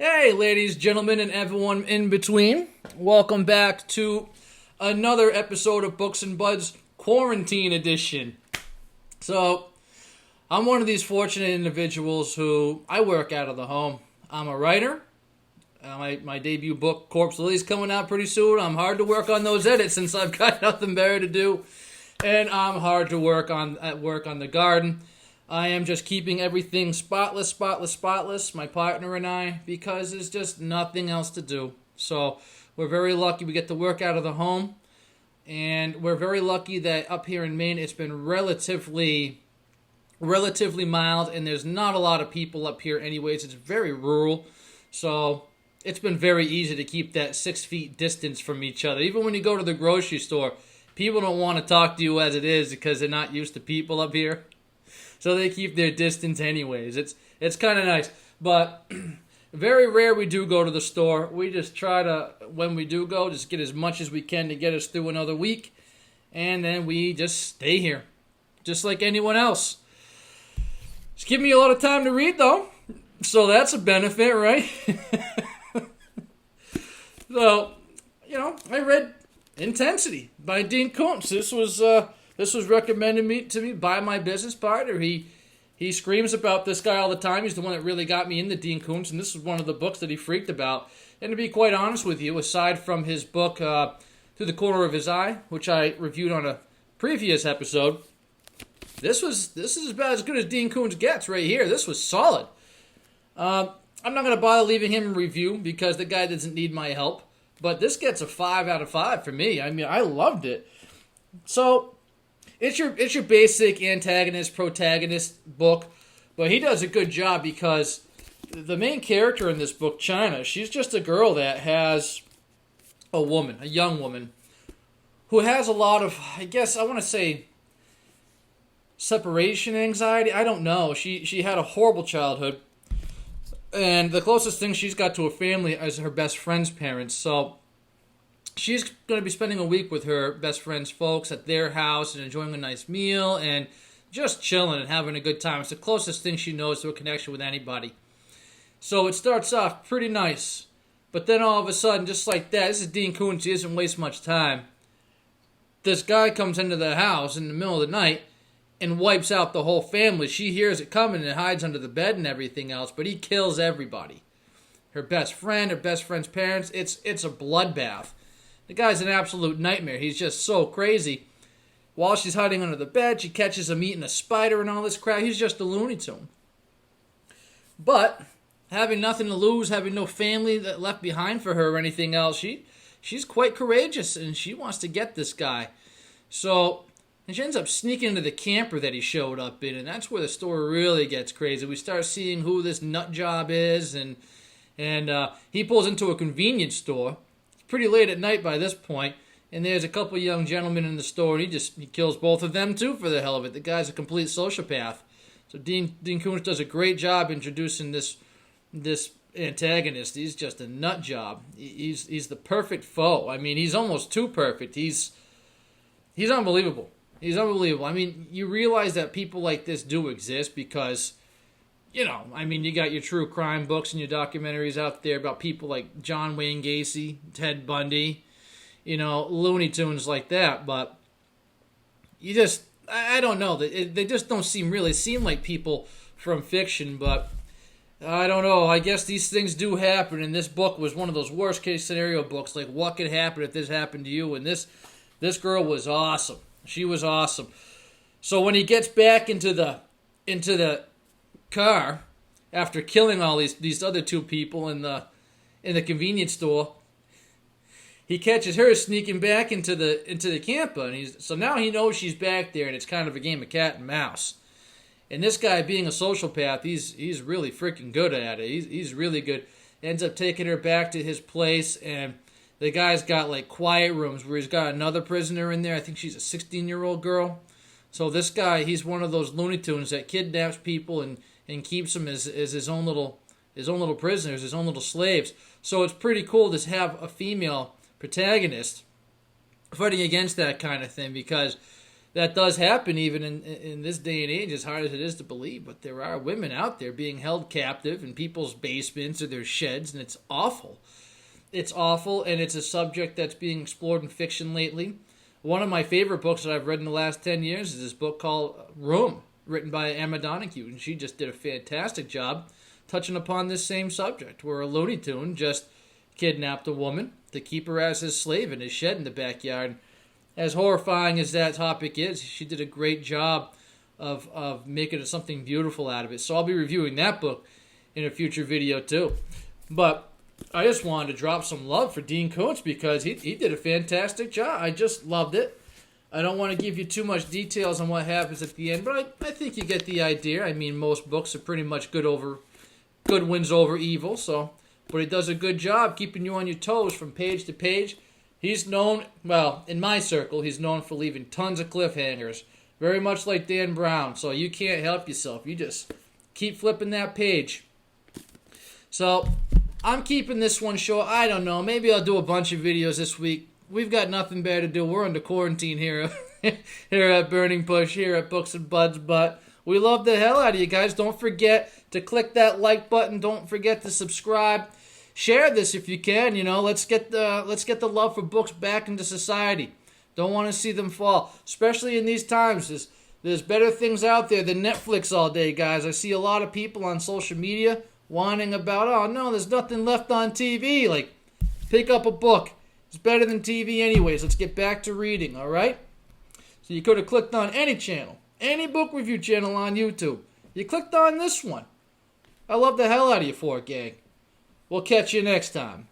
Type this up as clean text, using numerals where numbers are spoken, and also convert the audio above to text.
Hey, ladies, gentlemen, and everyone in between. Welcome back to another episode of Books and Buds Quarantine Edition. So, I'm one of these fortunate individuals who I work out of the home. I'm a writer. My debut book, Corpse Lily, is coming out pretty soon. I'm hard to work on those edits since I've got nothing better to do. And I'm hard to work on the garden. I am just keeping everything spotless, my partner and I, because there's just nothing else to do. So we're very lucky we get to work out of the home. And we're very lucky that up here in Maine it's been relatively mild, and there's not a lot of people up here anyways. It's very rural. So it's been very easy to keep that 6 feet distance from each other. Even when you go to the grocery store, people don't want to talk to you as it is because they're not used to people up here. So they keep their distance anyways. It's kind of nice. But very rare we do go to the store. We just try to, when we do go, just get as much as we can to get us through another week. And then we just stay here. Just like anyone else. It's giving me a lot of time to read, though. So that's a benefit, right? So, I read Intensity by Dean Koontz. This was recommended to me by my business partner. He screams about this guy all the time. He's the one that really got me into Dean Koontz, and this is one of the books that he freaked about. And to be quite honest with you, aside from his book, Through the Corner of His Eye, which I reviewed on a previous episode, this is about as good as Dean Koontz gets right here. This was solid. I'm not going to bother leaving him a review because the guy doesn't need my help. But this gets a 5 out of 5 for me. I mean, I loved it. So, it's your basic antagonist-protagonist book. But he does a good job because the main character in this book, China, she's just a girl that has a young woman, who has a lot of, I guess, I want to say, separation anxiety. I don't know. She had a horrible childhood. And the closest thing she's got to a family is her best friend's parents. So she's going to be spending a week with her best friend's folks at their house and enjoying a nice meal and just chilling and having a good time. It's the closest thing she knows to a connection with anybody. So it starts off pretty nice. But then all of a sudden, just like that, this is Dean Koontz. He doesn't waste much time. This guy comes into the house in the middle of the night and wipes out the whole family. She hears it coming and hides under the bed and everything else, but he kills everybody. Her best friend, her best friend's parents, it's a bloodbath. The guy's an absolute nightmare. He's just so crazy. While she's hiding under the bed, she catches him eating a spider and all this crap. He's just a Looney Tune. But having nothing to lose, having no family that left behind for her or anything else, she's quite courageous and she wants to get this guy. So and she ends up sneaking into the camper that he showed up in, and that's where the story really gets crazy. We start seeing who this nut job is, and he pulls into a convenience store. It's pretty late at night by this point, and there's a couple young gentlemen in the store, and he kills both of them too for the hell of it. The guy's a complete sociopath. So Dean Koontz does a great job introducing this antagonist. He's just a nut job. He's the perfect foe. I mean, he's almost too perfect. He's unbelievable. He's unbelievable. I mean, you realize that people like this do exist because, you got your true crime books and your documentaries out there about people like John Wayne Gacy, Ted Bundy, Looney Tunes like that. But I don't know. They just don't seem like people from fiction. But I don't know. I guess these things do happen. And this book was one of those worst case scenario books. Like, what could happen if this happened to you? And this girl was awesome. She was awesome. So when he gets back into the car after killing all these other two people in the convenience store, he catches her sneaking back into the camper, and so now he knows she's back there, and it's kind of a game of cat and mouse. And this guy, being a sociopath, he's really freaking good at it. He's really good. Ends up taking her back to his place, and the guy's got like quiet rooms where he's got another prisoner in there. I think she's a 16-year-old girl. So this guy, he's one of those Looney Tunes that kidnaps people and keeps them as his own little prisoners, his own little slaves. So it's pretty cool to have a female protagonist fighting against that kind of thing because that does happen even in this day and age, as hard as it is to believe. But there are women out there being held captive in people's basements or their sheds, and it's awful. It's awful, and it's a subject that's being explored in fiction lately. One of my favorite books that I've read in the last 10 years is this book called Room, written by Emma Donoghue, and she just did a fantastic job touching upon this same subject, where a Looney Tune just kidnapped a woman to keep her as his slave in his shed in the backyard. As horrifying as that topic is, she did a great job of making something beautiful out of it. So I'll be reviewing that book in a future video too. But I just wanted to drop some love for Dean Koontz because he did a fantastic job. I just loved it. I don't want to give you too much details on what happens at the end, but I think you get the idea. I mean, most books are pretty much good wins over evil, but he does a good job keeping you on your toes from page to page. He's known, well, in my circle, he's known for leaving tons of cliffhangers, very much like Dan Brown, so you can't help yourself. You just keep flipping that page. So I'm keeping this one short. I don't know. Maybe I'll do a bunch of videos this week. We've got nothing better to do. We're under quarantine here here at Burning Bush, here at Books and Buds, but we love the hell out of you guys. Don't forget to click that like button. Don't forget to subscribe. Share this if you can. Let's get the love for books back into society. Don't want to see them fall, especially in these times. There's better things out there than Netflix all day, guys. I see a lot of people on social media whining about, oh no, there's nothing left on TV. Like, pick up a book. It's better than TV anyways. Let's get back to reading, all right? So you could have clicked on any channel, any book review channel on YouTube. You clicked on this one. I love the hell out of you for it, gang. We'll catch you next time.